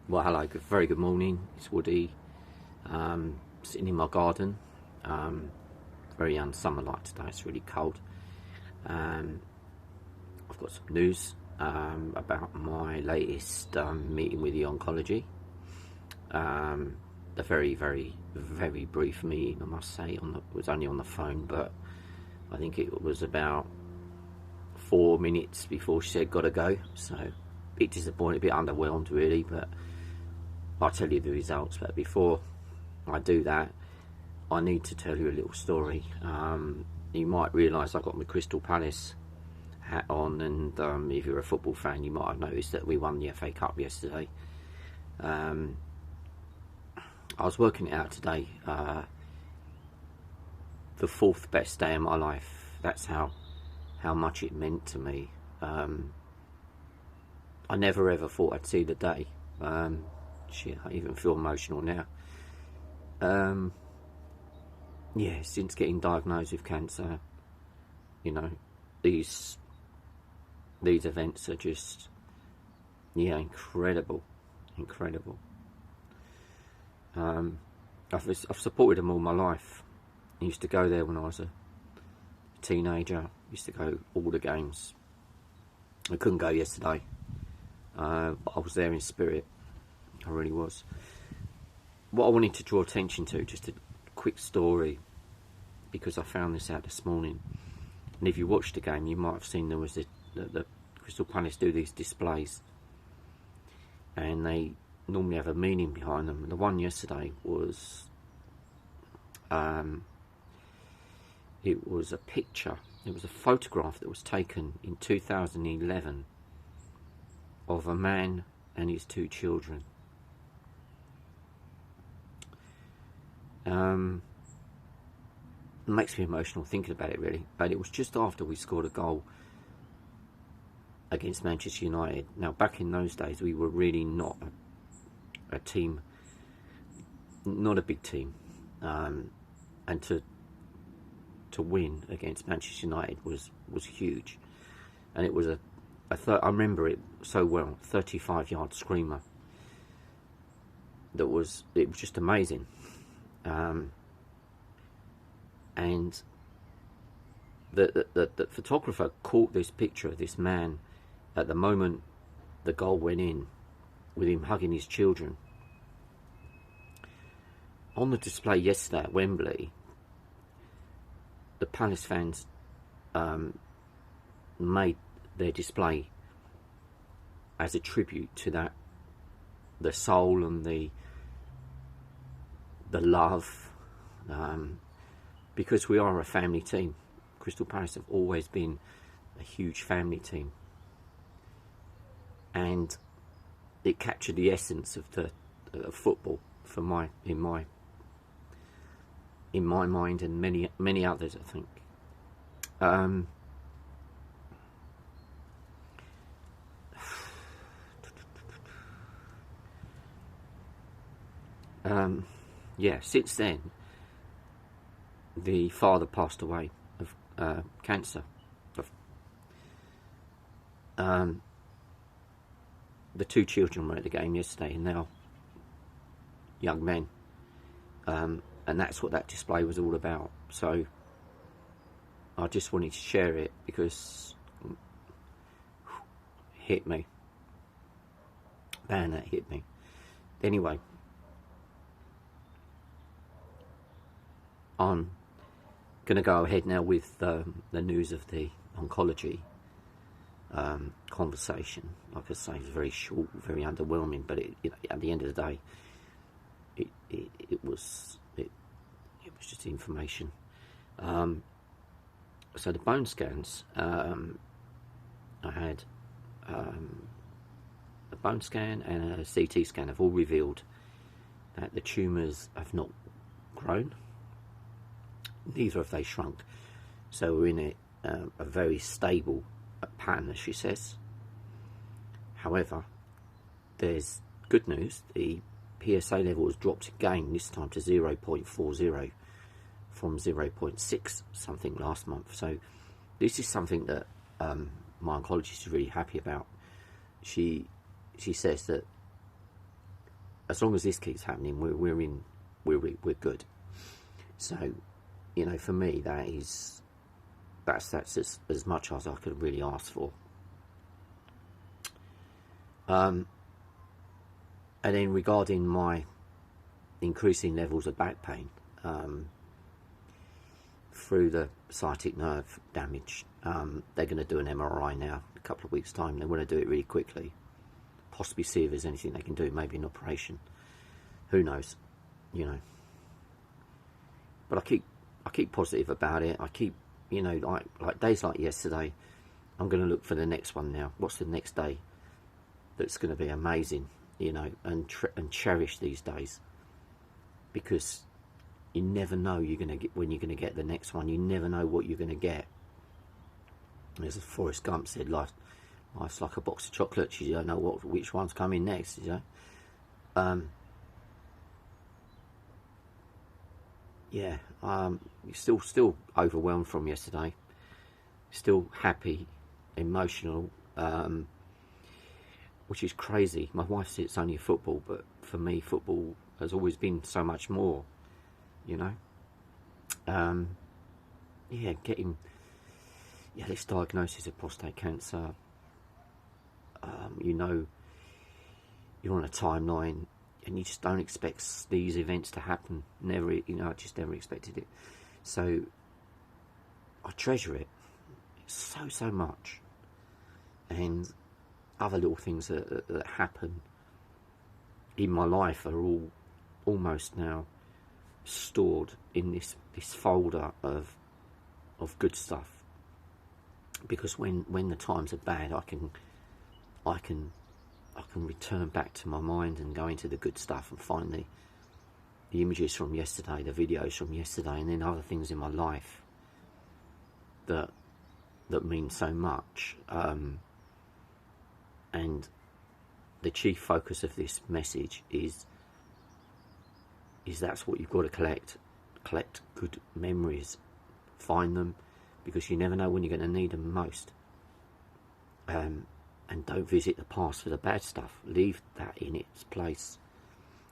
Well, hello, very good morning. It's Woody, sitting in my garden. Very unsummer-like today. It's really cold. I've got some news about my latest meeting with the oncology. A very, very, very brief meeting, I must say. It was only on the phone, but I think it was about 4 minutes before she said gotta go. So a bit disappointed, a bit underwhelmed, really, but I'll tell you the results. But before I do that, I need to tell you a little story. You might realise I've got my Crystal Palace hat on, and if you're a football fan, you might have noticed that we won the FA Cup yesterday. I was working it out today. The fourth best day of my life. That's how much it meant to me. I never ever thought I'd see the day. Shit, I even feel emotional now. Yeah, since getting diagnosed with cancer, you know, these events are just, yeah, incredible. I've supported them all my life. I used to go there when I was a teenager. I used to go all the games. I couldn't go yesterday, but I was there in spirit. I really was. What I wanted to draw attention to, just a quick story, because I found this out this morning. And if you watched the game, you might have seen there was the Crystal Palace do these displays, and they normally have a meaning behind them. And the one yesterday was, it was a picture. It was a photograph that was taken in 2011 of a man and his two children. It makes me emotional thinking about it, really. But it was just after we scored a goal against Manchester United. Now, back in those days, we were really not a team, not a big team, and to win against Manchester United was huge. And it was I remember it so well, 35-yard screamer. It was just amazing. And the photographer caught this picture of this man at the moment the goal went in, with him hugging his children. On the display yesterday at Wembley, the Palace fans made their display as a tribute to that, the soul and the love, because we are a family team. Crystal Palace have always been a huge family team, and it captured the essence of the football in my mind, and many others, I think. Yeah, since then, the father passed away of cancer. The two children were at the game yesterday, and now young men, and that's what that display was all about. So I just wanted to share it because it hit me. Man, that hit me. Anyway, I'm going to go ahead now with the news of the oncology conversation. Like I say, it's very short, very underwhelming, but at the end of the day, it was just information. So the bone scans, I had a bone scan and a CT scan have all revealed that the tumours have not grown. Neither have they shrunk. So we're in a very stable pattern, as she says. However, there's good news. The PSA level has dropped again, this time to 0.40 from 0.6 something last month. So this is something that my oncologist is really happy about. She says that as long as this keeps happening, we're good. So, you know, for me, that's as much as I could really ask for. And then regarding my increasing levels of back pain through the sciatic nerve damage, they're going to do an MRI now in a couple of weeks' time. They want to do it really quickly, possibly see if there's anything they can do, maybe an operation. Who knows, you know. But I keep positive about it. I keep, you know, like days like yesterday, I'm going to look for the next one now. What's the next day that's going to be amazing, you know, and cherish these days, because you never know when you're going to get the next one. You never know what you're going to get. As Forrest Gump said, life's like a box of chocolates. You don't know which one's coming next, you know. Yeah, still overwhelmed from yesterday. Still happy, emotional, which is crazy. My wife said it's only football, but for me, football has always been so much more, you know. Yeah, getting this diagnosis of prostate cancer. You know, you're on a timeline, and you just don't expect these events to happen. Never, you know, I just never expected it. So I treasure it so much. And other little things that happen in my life are all almost now stored in this folder of good stuff. Because when the times are bad, I can return back to my mind and go into the good stuff and find the images from yesterday, the videos from yesterday, and then other things in my life that mean so much. And the chief focus of this message is that's what you've got to collect good memories, find them, because you never know when you're going to need them most. And don't visit the past for the bad stuff. Leave that in its place.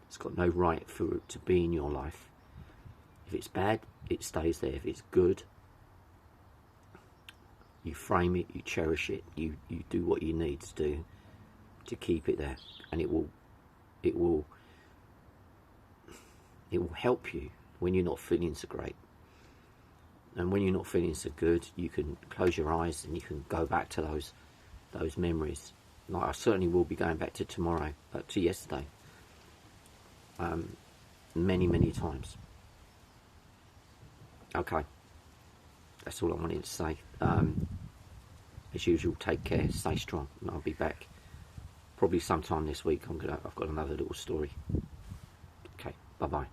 It's got no right for it to be in your life. If it's bad, it stays there. If it's good, you frame it, you cherish it, you do what you need to do to keep it there, and it will help you when you're not feeling so great. And when you're not feeling so good, you can close your eyes and you can go back to those memories. Like I certainly will be going back to tomorrow, to yesterday, many times. Okay, that's all I wanted to say. As usual, take care, stay strong, and I'll be back probably sometime this week. I've got another little story. Okay, bye bye.